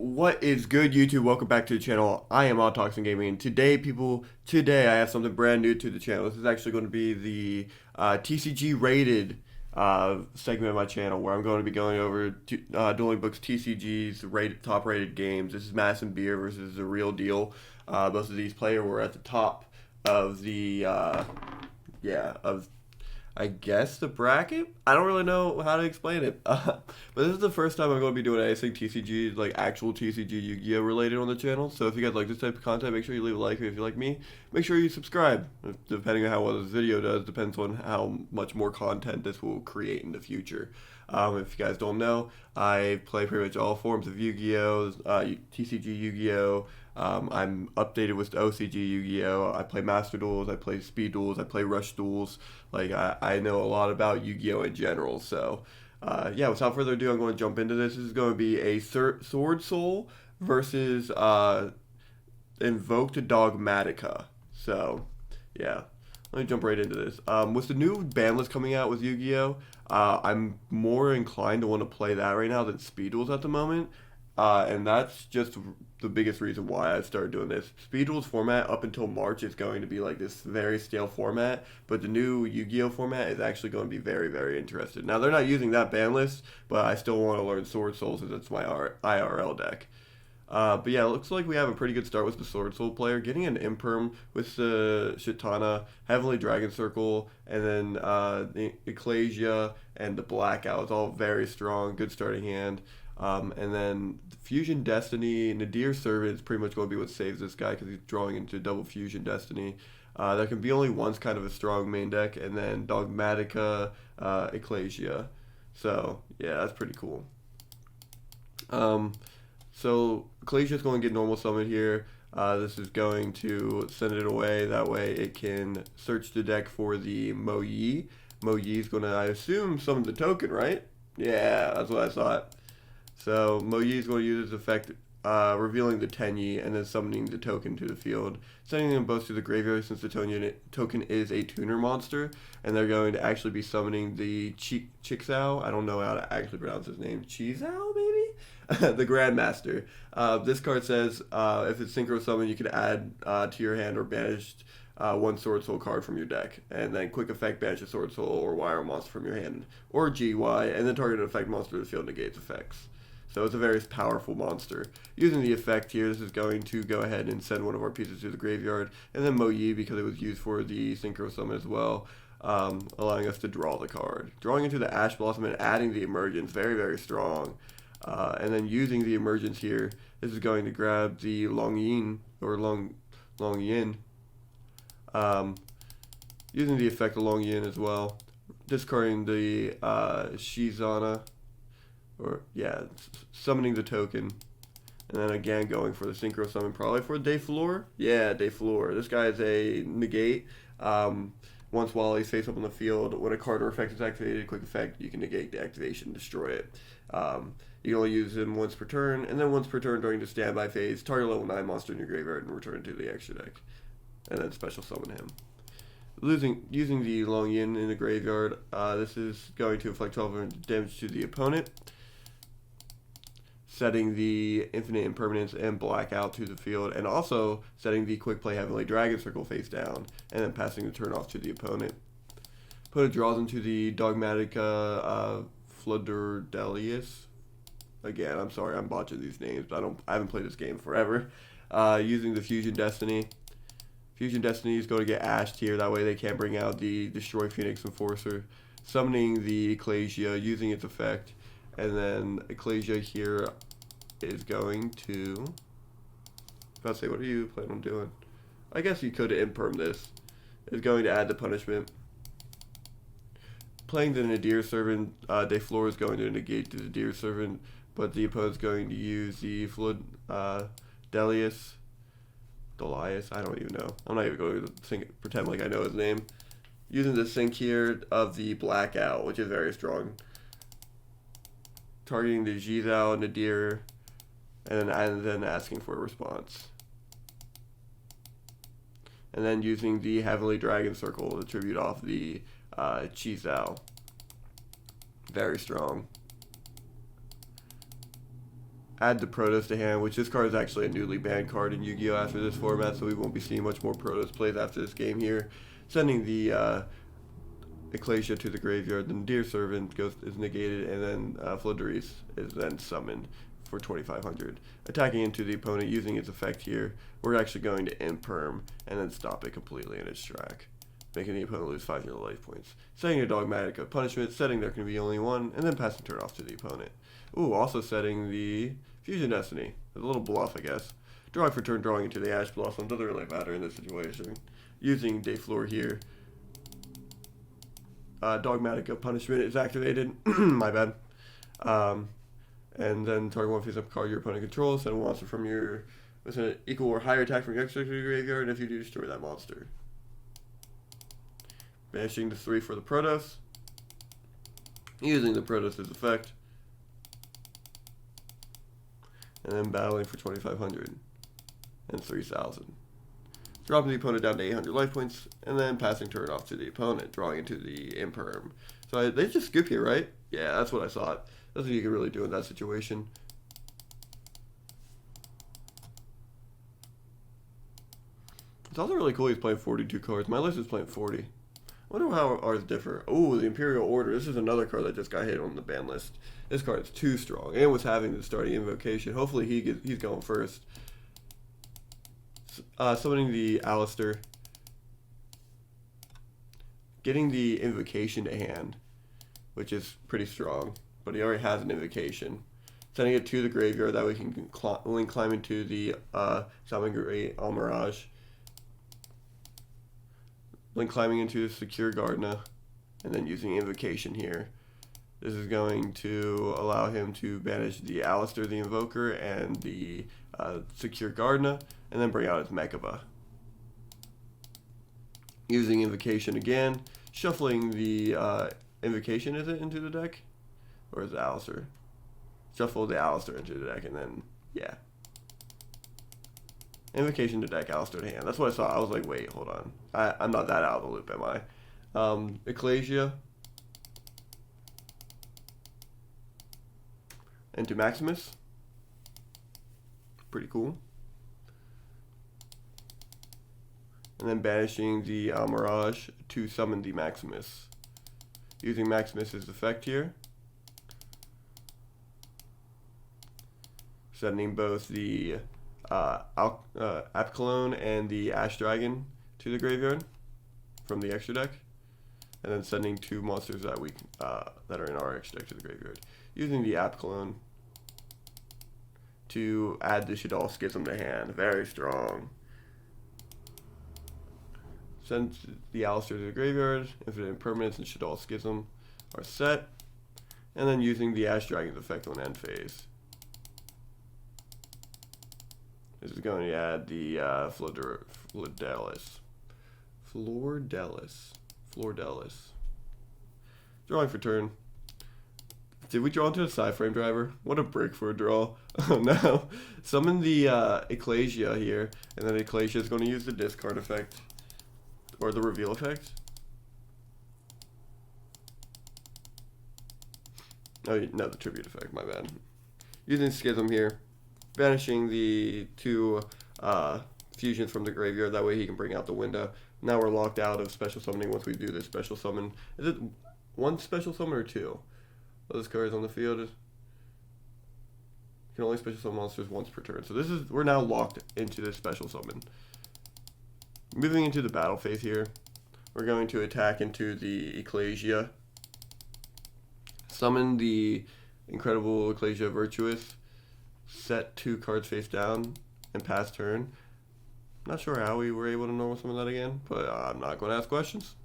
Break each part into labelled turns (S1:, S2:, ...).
S1: What is good, YouTube? Welcome back to the channel. I am Oddtoxin Gaming, and today I have something brand new to the channel. This is actually going to be the TCG rated segment of my channel, where I'm going to be going over Duelingbook's TCG's top rated games. This is Mass and Beer versus The Real Deal. Both of these players were at the top of the I guess the bracket. I don't really know how to explain it, but this is the first time I'm going to be doing anything TCG, like actual TCG Yu-Gi-Oh related on the channel. So if you guys like this type of content, make sure you leave a like. If you like me, make sure you subscribe. Depending on how well this video does, depends on how much more content this will create in the future. If you guys don't know, I play pretty much all forms of Yu-Gi-Oh, TCG Yu-Gi-Oh. I'm updated with OCG Yu-Gi-Oh. I play Master Duels, I play Speed Duels, I play Rush Duels. Like, I know a lot about Yu-Gi-Oh in general. So, yeah, without further ado, I'm going to jump into this. This is going to be a SwordSoul versus Invoked Dogmatika. So, yeah. Let me jump right into this. With the new banlist coming out with Yu-Gi-Oh, I'm more inclined to want to play that right now than Speed Duels at the moment. And that's just the biggest reason why I started doing this. Speed Duels format up until March is going to be like this very stale format, but the new Yu-Gi-Oh format is actually going to be very, very interesting. Now, they're not using that ban list, but I still want to learn SwordSoul since it's my IRL deck. But yeah, it looks like we have a pretty good start with the SwordSoul player, getting an Imperm with the Shitana, Heavenly Dragon Circle, and then the Ecclesia and the Blackout. It's all very strong, good starting hand. And then Fusion Destiny, Nadir Servant is pretty much going to be what saves this guy because he's drawing into double Fusion Destiny. There can be only once kind of a strong main deck, and then Dogmatika, Ecclesia. So, yeah, that's pretty cool. So Ecclesia is going to get normal summon here. This is going to send it away. That way it can search the deck for the Mo Yi. Mo Yi is going to, I assume, summon the token, right? Yeah, that's what I thought. So Mo Yi is going to use its effect, revealing the Tenyi and then summoning the token to the field, sending them both to the graveyard since the token is a tuner monster, and they're going to actually be summoning the Chixao. I don't know how to actually pronounce his name. Chizao, maybe? The Grandmaster. This card says if it's synchro summon, you can add to your hand or banish one SwordSoul card from your deck, and then quick effect banish a SwordSoul or Wire monster from your hand, or GY, and then target an effect monster to the field negates effects. So it's a very powerful monster. Using the effect here, this is going to go ahead and send one of our pieces to the graveyard, and then Mo Yi because it was used for the synchro summon as well, allowing us to draw the card. Drawing into the Ash Blossom and adding the Emergence, very, very strong. And then using the Emergence here, this is going to grab the Long Yin, or Long Yin. Using the effect of Long Yin as well. Discarding the Shizana, or yeah, summoning the token. And then again going for the synchro summon, probably for Dayfloor. Yeah, Dayfloor. This guy is a negate. Once while he's face up on the field, when a card or effect is activated, quick effect, you can negate the activation and destroy it. You can only use him once per turn, and then once per turn during the standby phase, target level 9 monster in your graveyard and return it to the extra deck. And then special summon him. Using the Long Yin in the graveyard, this is going to inflict 12 damage to the opponent, setting the Infinite Impermanence and Blackout to the field, and also setting the Quick Play Heavenly Dragon Circle face down, and then passing the turn off to the opponent. Opponent draws into the Dogmatika Fluderdelius. Again, I'm sorry, I'm botching these names, but I haven't played this game forever. Using the Fusion Destiny. Fusion Destiny is going to get ashed here, that way they can't bring out the Destroy Phoenix Enforcer. Summoning the Ecclesia, using its effect, and then Ecclesia here is going to, about to say, what are you planning on doing? I guess you could imperm this. Is going to add the punishment. Playing the Nadir Servant, Dayfloor is going to negate the Nadir Servant, but the opponent's going to use the Delius, I don't even know. I'm not even going to pretend like I know his name. Using the sync here of the Blackout, which is very strong. Targeting the Jizao, Nadir, and then asking for a response. And then using the Heavenly Dragon Circle to tribute off the Chizao. Very strong. add the Protoss to hand, which this card is actually a newly banned card in Yu-Gi-Oh! After this format, so we won't be seeing much more Protoss plays after this game here. Sending the Ecclesia to the graveyard, then Dear Servant is negated, and then Flooderese is then summoned for 2,500. Attacking into the opponent using its effect here, we're actually going to imperm and then stop it completely in its track, making the opponent lose 500 life points. Setting a Dogmatika punishment, setting there can be only one, and then passing turn off to the opponent. Ooh, also setting the Fusion Destiny. A little bluff, I guess. Drawing for turn, drawing into the Ash Blossom. Doesn't really matter in this situation. Using Dayfloor here. Dogmatika punishment is activated. My bad. And then target one face-up card your opponent controls. Send a monster from your with an equal or higher attack from your extra to the graveyard, and if you do, destroy that monster. Banishing the 3 for the Protoss. Using the Protoss' effect. And then battling for 2,500 and 3,000. Dropping the opponent down to 800 life points, and then passing turn off to the opponent, drawing into the Imperm. So they just scoop here, right? Yeah, that's what I thought. That's what you can really do in that situation. It's also really cool he's playing 42 cards. My list is playing 40. I wonder how ours differ. Oh, the Imperial Order. This is another card that just got hit on the ban list. This card is too strong, and was having the starting invocation. Hopefully he's going first. Summoning the Alistair. Getting the invocation to hand, which is pretty strong, but he already has an invocation. Sending it to the graveyard, that way he can climb into the Salamangreat Almirage. Then climbing into the Secure Gardna, and then using invocation here. This is going to allow him to banish the Alistair, the Invoker, and the Secure Gardna, and then bring out his Mechaba. Using invocation again, shuffling the invocation, is it, into the deck? Or is it Alistair? Shuffle the Alistair into the deck, and then, yeah. Invocation to deck, Alistair to hand. That's what I saw. I was like, wait, hold on. I'm not that out of the loop, am I? Ecclesia. Into Maximus. Pretty cool. And then banishing the Mirage to summon the Maximus. Using Maximus's effect here. Sending both the Apcalone and the Ash Dragon to the graveyard from the extra deck. And then sending 2 monsters that are in our extra deck to the graveyard. Using the Apcalone to add the Shaddoll Schism to hand. Very strong. Send the Alistair to the graveyard. Infinite Impermanence and Shaddoll Schism are set. And then using the Ash Dragon's effect on end phase. This is going to add the Flordelis. Drawing for turn. Did we draw into the Psyframe driver? What a brick for a draw. Oh no. Summon the Ecclesia here, and then Ecclesia is going to use the discard effect. Or the reveal effect. Oh, no, the tribute effect, my bad. Using Schism here. Banishing the 2 fusions from the graveyard, that way he can bring out the window. Now we're locked out of special summoning once we do this special summon. Is it 1 special summon or 2? Those cards on the field. You can only special summon monsters once per turn. So we're now locked into this special summon. Moving into the battle phase here, we're going to attack into the Ecclesia. Summon the Incredible Ecclesia Virtuous. Set 2 cards face down and pass turn. Not sure how we were able to normal summon that again, but I'm not going to ask questions.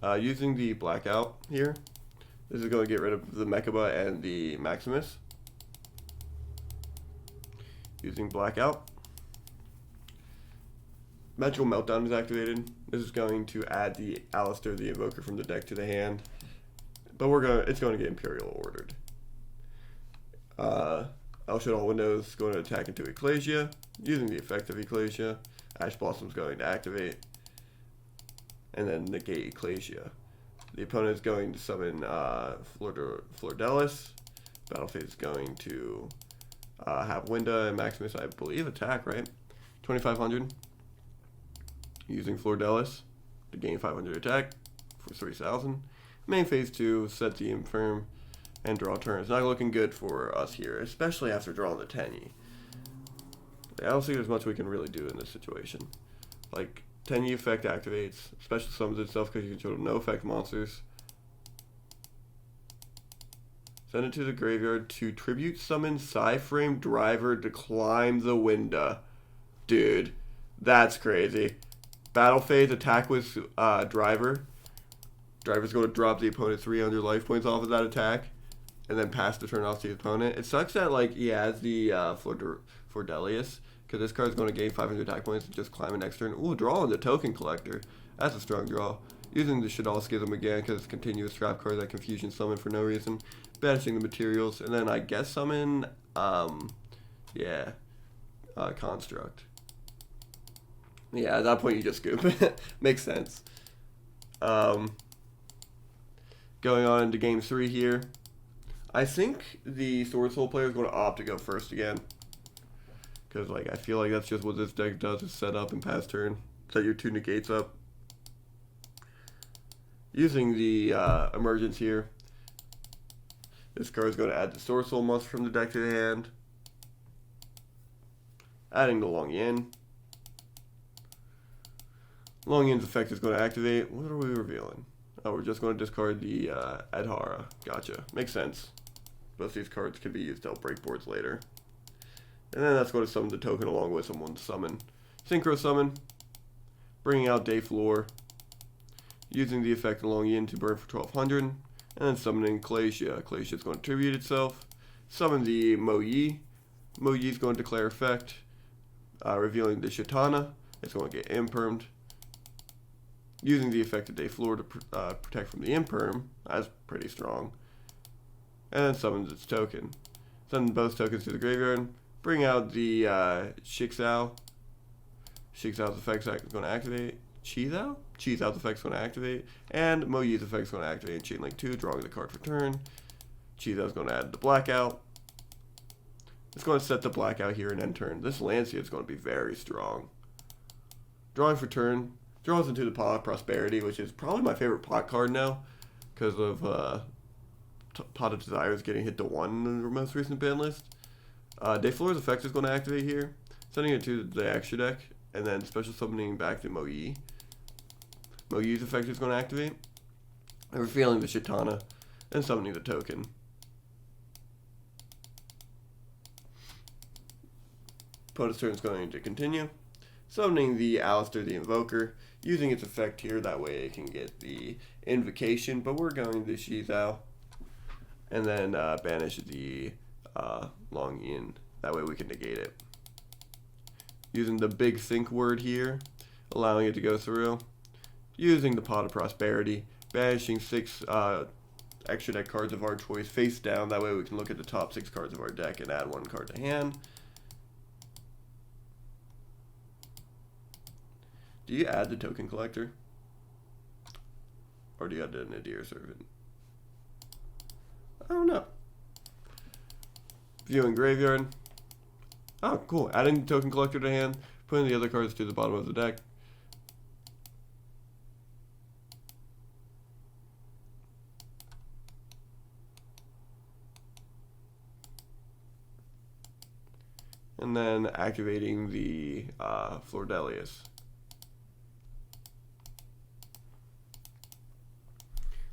S1: Using the Blackout here, this is going to get rid of the Mechaba and the Maximus. Using Blackout. Magical Meltdown is activated. This is going to add the Alistair, the Invoker, from the deck to the hand. But it's going to get Imperial ordered. El Shaddoll Window is going to attack into Ecclesia. Using the effect of Ecclesia. Ash Blossom is going to activate. And then negate Ecclesia. The opponent is going to summon Flordelis. Battle phase is going to have Winda and Maximus, I believe, attack, right? 2,500. Using Flordelis to gain 500 attack for 3,000. Main phase 2, set the Infirm and draw turn. It's not looking good for us here, especially after drawing the Tenyi. I don't think there's much we can really do in this situation. Like, Tenyi effect activates, special summons itself because you control no effect monsters. Send it to the graveyard to tribute summon Psyframe Driver to climb the window. Dude, that's crazy. Battle phase, attack with Driver. Driver's going to drop the opponent 300 life points off of that attack, and then pass the turn off to the opponent. It sucks that like he has the Flordelius, because this card's going to gain 500 attack points and just climb it next turn. Ooh, draw on the Token Collector. That's a strong draw. Using the Shadal Schism again, because it's continuous trap card that Confusion summon for no reason. Banishing the materials, and then I guess summon, Construct. Yeah, at that point you just scoop. Makes sense. Going on into game 3 here. I think the SwordSoul player is going to opt to go first again. Because like I feel like that's just what this deck does, is set up and pass turn. Set your 2 negates up. Using the emergence here. This card is going to add the SwordSoul monster from the deck to the hand. Adding the Long Yin. Long Yin's effect is going to activate. What are we revealing? Oh, we're just going to discard the Adhara. Gotcha. Makes sense. Both these cards can be used to help break boards later. And then that's going to summon the token along with someone's summon. Synchro Summon. Bringing out Dayfloor. Using the effect of Long Yin to burn for 1,200. And then summoning Glacia. Glacia is going to tribute itself. Summon the Mo Yi. Mo Yi is going to declare effect. Revealing the Shatana. It's going to get impermed. Using the effect of Dayfloor to protect from the imperm. That's pretty strong. And then summons its token. Send both tokens to the graveyard. Bring out the Shixao. Shixao's effect is going to activate. Chizao? Chizao's effect is going to activate. And Mo Yi's effect is going to activate Chain Link 2, drawing the card for turn. Chizao's going to add the Blackout. It's going to set the Blackout here and end turn. This Lancia is going to be very strong. Drawing for turn. Draws into the Pot of Prosperity, which is probably my favorite pot card now, because of Pot of Desires getting hit to 1 in the most recent ban list. Dayfloor's effect is going to activate here, sending it to the extra deck, and then special summoning back to Mo Yi. Mo Yi's effect is going to activate, and revealing the Shatana, and summoning the token. Opponent's turn is going to continue. Summoning the Alistair the Invoker, using its effect here, that way it can get the Invocation, but we're going to Shizao, and then banish the Long Yin, that way we can negate it. Using the Big Think word here, allowing it to go through. Using the Pot of Prosperity, banishing 6 extra deck cards of our choice face down, that way we can look at the top 6 cards of our deck and add 1 card to hand. Do you add the Token Collector? Or do you add the Nadir Servant? I don't know. Viewing Graveyard. Oh, cool. Adding the Token Collector to hand. Putting the other cards to the bottom of the deck. And then activating the Flordelius.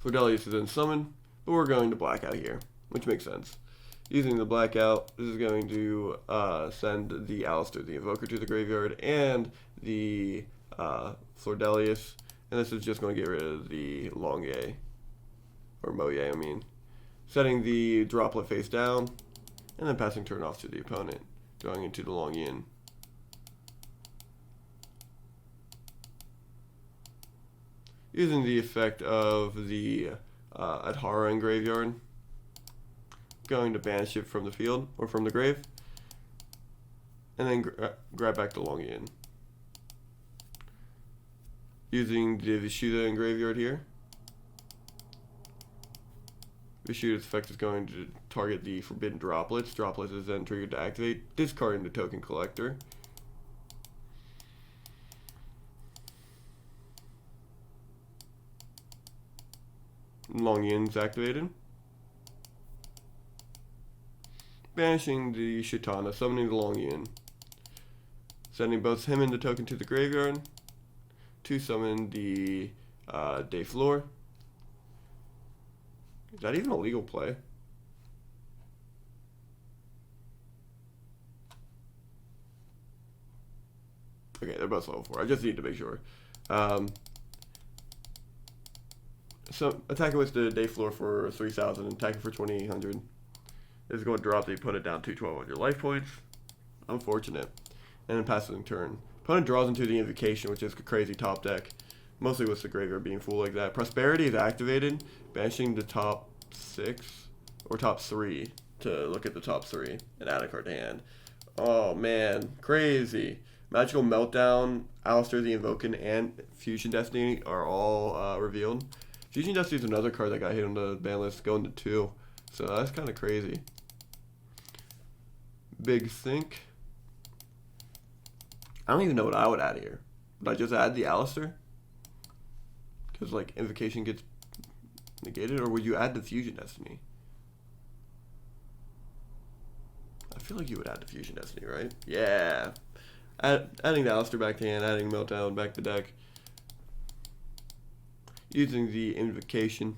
S1: Flordelius is then summoned, but we're going to Blackout here, which makes sense. Using the Blackout, this is going to send the Alistair the Invoker to the graveyard and the Flordelius, and this is just going to get rid of the Longue, or Moye, I mean. Setting the Droplet face down, and then passing turn off to the opponent, going into the Long Yin. Using the effect of the Adhara in graveyard, going to banish it from the field, or from the grave, and then grab back the Long Yin. Using the Vishuddha in graveyard here, Yugioh's effect is going to target the forbidden droplets. Droplets is then triggered to activate, discarding the token collector. Long Yin's activated. Banishing the Shitana, summoning the Long Yin. Sending both him and the token to the graveyard to summon the Day Floor. Is that even a legal play? Okay, they're both level 4. I just need to make sure. So attacking with the Day Floor for 3,000 and attacking for 2,800. This is going to drop the opponent down to 1,200 life points. Unfortunate. And then passing turn. Opponent draws into the Invocation, which is a crazy top deck. Mostly with the graveyard being full like that. Prosperity is activated, banishing the top 6 or top 3 to look at the top 3 and add a card to hand. Oh man, crazy. Magical Meltdown, Alistair the Invoking, and Fusion Destiny are all revealed. Fusion Destiny is another card that got hit on the ban list, going to 2. So that's kind of crazy. Big Think. I don't even know what I would add here. Would I just add the Alistair? Because, like, Invocation gets negated? Or would you add the Fusion Destiny? I feel like you would add the Fusion Destiny, right? Yeah. Adding the Alistair back to hand, adding Meltdown back to deck. Using the Invocation.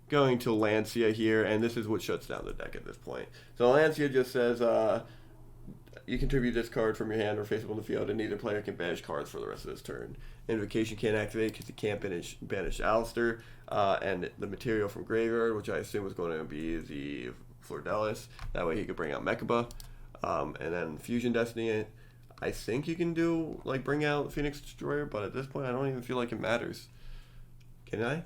S1: Going to Lancia here, and this is what shuts down the deck at this point. So Lancia just says, you contribute this card from your hand or face up on the field, and neither player can banish cards for the rest of this turn. Invocation can't activate because you can't banish Alistair, and the material from graveyard, which I assume was going to be the Flordelis. That way he could bring out Mechaba. And then Fusion Destiny, I think you can do, like, bring out Phoenix Destroyer, but at this point I don't even feel like it matters. Can I?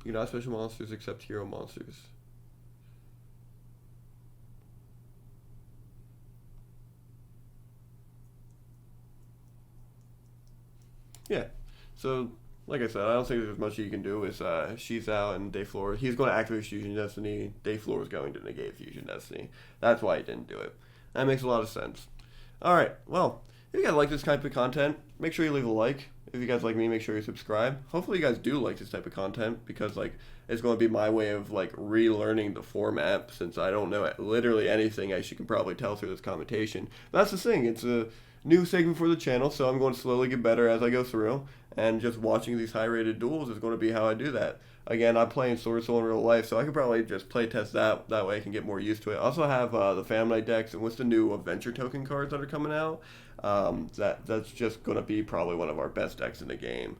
S1: You cannot special monsters except hero monsters. Yeah. So, like I said, I don't think there's much you can do with She's out and Day Floor. He's going to activate Fusion Destiny. Day Floor was going to negate Fusion Destiny. That's why he didn't do it. That makes a lot of sense. Alright, well, if you guys like this type of content, make sure you leave a like. If you guys like me, make sure you subscribe. Hopefully you guys do like this type of content, because, like, it's going to be my way of, like, relearning the format, since I don't know literally anything, as you can probably tell through this commentation. But that's the thing, it's a new segment for the channel, so I'm going to slowly get better as I go through, and just watching these high-rated duels is going to be how I do that. Again, I'm playing SwordSoul in real life, so I could probably just play test that way I can get more used to it. I also have the Family Night decks, and with the new Adventure Token cards that are coming out, that's just going to be probably one of our best decks in the game,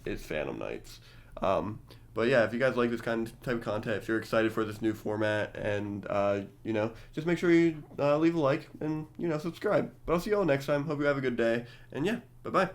S1: is Phantom Knights. But yeah, if you guys like this type of content, if you're excited for this new format, and, you know, just make sure you leave a like and, you know, subscribe. But I'll see you all next time. Hope you have a good day. And yeah, bye-bye.